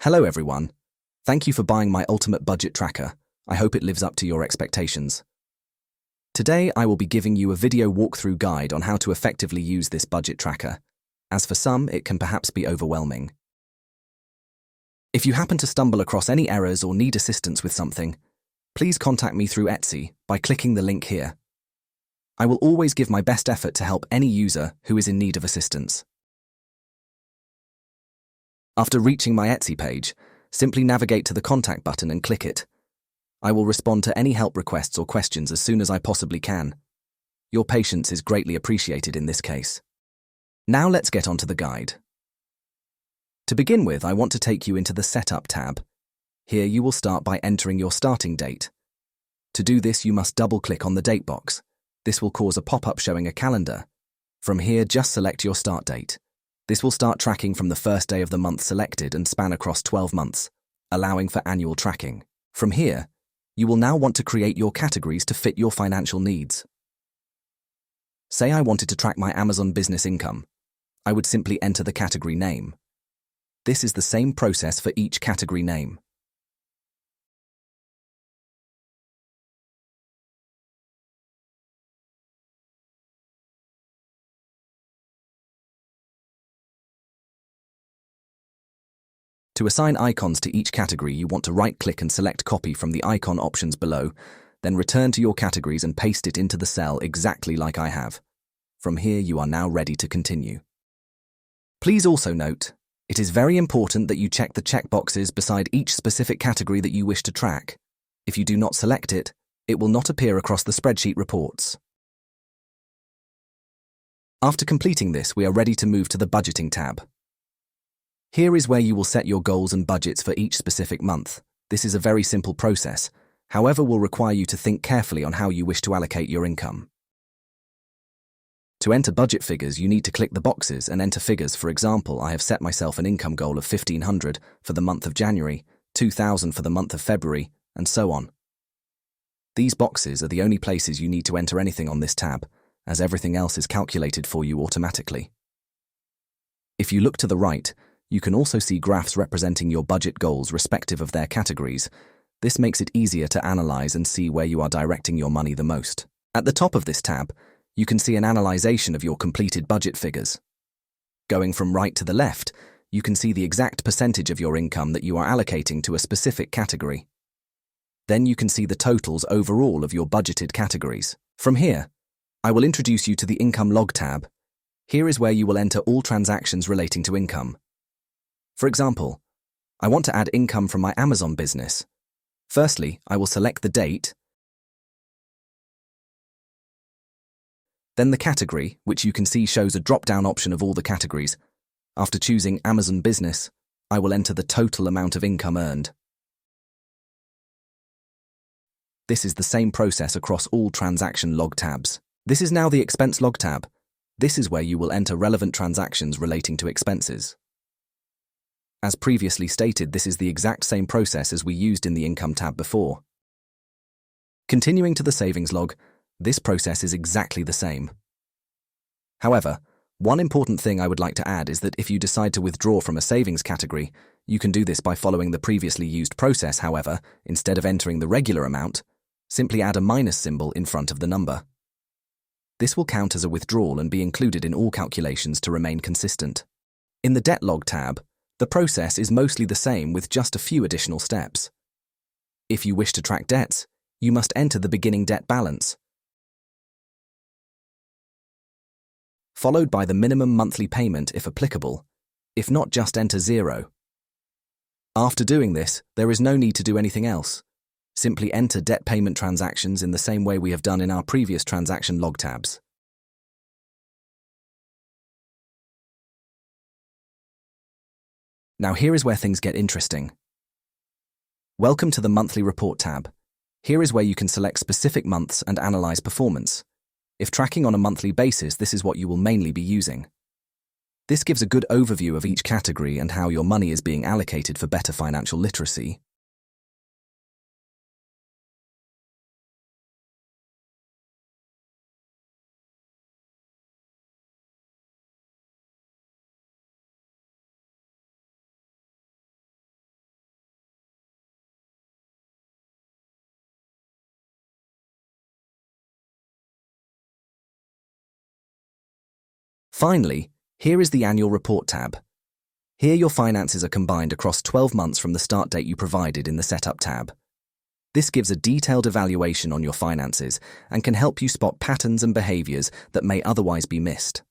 Hello everyone. Thank you for buying my Ultimate Budget Tracker. I hope it lives up to your expectations. Today I will be giving you a video walkthrough guide on how to effectively use this budget tracker. As for some, it can perhaps be overwhelming. If you happen to stumble across any errors or need assistance with something, please contact me through Etsy by clicking the link here. I will always give my best effort to help any user who is in need of assistance. After reaching my Etsy page, simply navigate to the contact button and click it. I will respond to any help requests or questions as soon as I possibly can. Your patience is greatly appreciated in this case. Now let's get on to the guide. To begin with, I want to take you into the Setup tab. Here you will start by entering your starting date. To do this, you must double-click on the date box. This will cause a pop-up showing a calendar. From here, just select your start date. This will start tracking from the first day of the month selected and span across 12 months, allowing for annual tracking. From here, you will now want to create your categories to fit your financial needs. Say I wanted to track my Amazon business income. I would simply enter the category name. This is the same process for each category name. To assign icons to each category, you want to right-click and select Copy from the icon options below, then return to your categories and paste it into the cell exactly like I have. From here, you are now ready to continue. Please also note, it is very important that you check the checkboxes beside each specific category that you wish to track. If you do not select it, it will not appear across the spreadsheet reports. After completing this, we are ready to move to the Budgeting tab. Here is where you will set your goals and budgets for each specific month. This is a very simple process, however will require you to think carefully on how you wish to allocate your income. To enter budget figures, you need to click the boxes and enter figures. For example, I have set myself an income goal of $1,500 for the month of January, $2,000 for the month of February, and so on. These boxes are the only places you need to enter anything on this tab, as everything else is calculated for you automatically. If you look to the right, you can also see graphs representing your budget goals respective of their categories. This makes it easier to analyze and see where you are directing your money the most. At the top of this tab, you can see an analyzation of your completed budget figures. Going from right to the left, you can see the exact percentage of your income that you are allocating to a specific category. Then you can see the totals overall of your budgeted categories. From here, I will introduce you to the Income Log tab. Here is where you will enter all transactions relating to income. For example, I want to add income from my Amazon business. Firstly, I will select the date, then the category, which you can see shows a drop-down option of all the categories. After choosing Amazon Business, I will enter the total amount of income earned. This is the same process across all transaction log tabs. This is now the Expense Log tab. This is where you will enter relevant transactions relating to expenses. As previously stated, this is the exact same process as we used in the Income tab before. Continuing to the Savings Log, this process is exactly the same. However, one important thing I would like to add is that if you decide to withdraw from a savings category, you can do this by following the previously used process. However, instead of entering the regular amount, simply add a minus symbol in front of the number. This will count as a withdrawal and be included in all calculations to remain consistent. In the Debt Log tab, the process is mostly the same with just a few additional steps. If you wish to track debts, you must enter the beginning debt balance, followed by the minimum monthly payment if applicable. If not, just enter 0. After doing this, there is no need to do anything else. Simply enter debt payment transactions in the same way we have done in our previous transaction log tabs. Now here is where things get interesting. Welcome to the Monthly Report tab. Here is where you can select specific months and analyze performance. If tracking on a monthly basis, this is what you will mainly be using. This gives a good overview of each category and how your money is being allocated for better financial literacy. Finally, here is the Annual Report tab. Here your finances are combined across 12 months from the start date you provided in the Setup tab. This gives a detailed evaluation on your finances and can help you spot patterns and behaviors that may otherwise be missed.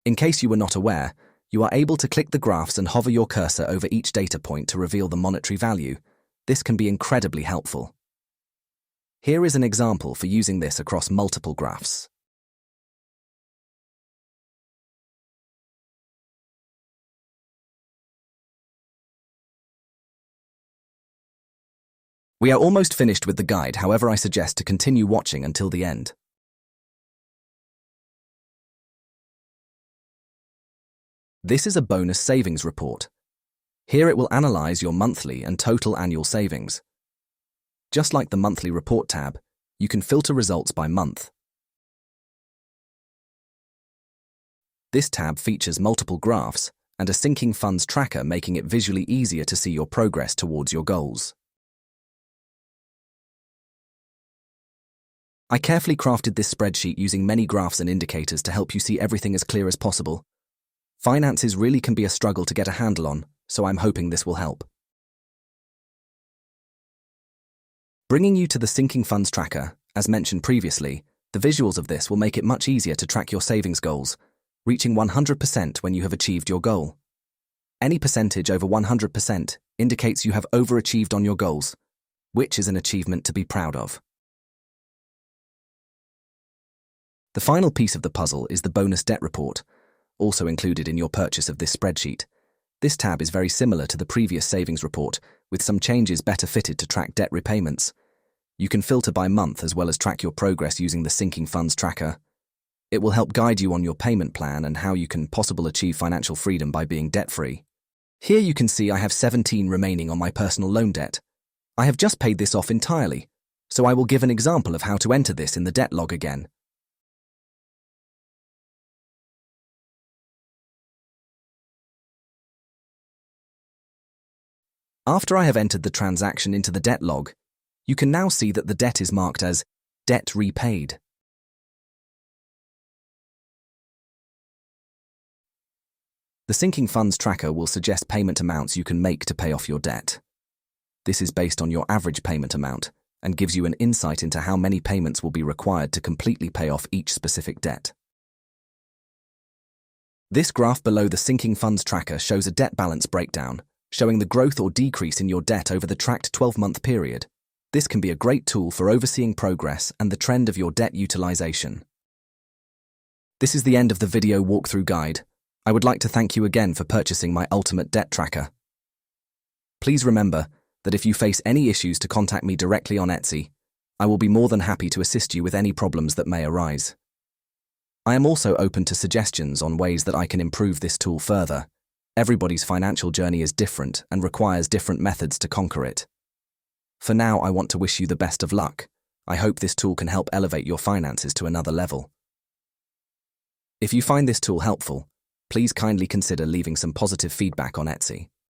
In case you were not aware, you are able to click the graphs and hover your cursor over each data point to reveal the monetary value. This can be incredibly helpful. Here is an example for using this across multiple graphs. We are almost finished with the guide, however I suggest to continue watching until the end. This is a bonus savings report. Here it will analyze your monthly and total annual savings. Just like the monthly report tab, you can filter results by month. This tab features multiple graphs and a sinking funds tracker, making it visually easier to see your progress towards your goals. I carefully crafted this spreadsheet using many graphs and indicators to help you see everything as clear as possible. Finances really can be a struggle to get a handle on, so I'm hoping this will help. Bringing you to the sinking funds tracker, as mentioned previously, the visuals of this will make it much easier to track your savings goals, reaching 100% when you have achieved your goal. Any percentage over 100% indicates you have overachieved on your goals, which is an achievement to be proud of. The final piece of the puzzle is the bonus debt report, also included in your purchase of this spreadsheet. This tab is very similar to the previous savings report, with some changes better fitted to track debt repayments. You can filter by month as well as track your progress using the sinking funds tracker. It will help guide you on your payment plan and how you can possibly achieve financial freedom by being debt-free. Here you can see I have 17 remaining on my personal loan debt. I have just paid this off entirely, so I will give an example of how to enter this in the debt log again. After I have entered the transaction into the debt log, you can now see that the debt is marked as debt repaid. The sinking funds tracker will suggest payment amounts you can make to pay off your debt. This is based on your average payment amount and gives you an insight into how many payments will be required to completely pay off each specific debt. This graph below the sinking funds tracker shows a debt balance breakdown, showing the growth or decrease in your debt over the tracked 12-month period. This can be a great tool for overseeing progress and the trend of your debt utilization. This is the end of the video walkthrough guide. I would like to thank you again for purchasing my Ultimate Debt Tracker. Please remember that if you face any issues, to contact me directly on Etsy. I will be more than happy to assist you with any problems that may arise. I am also open to suggestions on ways that I can improve this tool further. Everybody's financial journey is different and requires different methods to conquer it. For now, I want to wish you the best of luck. I hope this tool can help elevate your finances to another level. If you find this tool helpful, please kindly consider leaving some positive feedback on Etsy.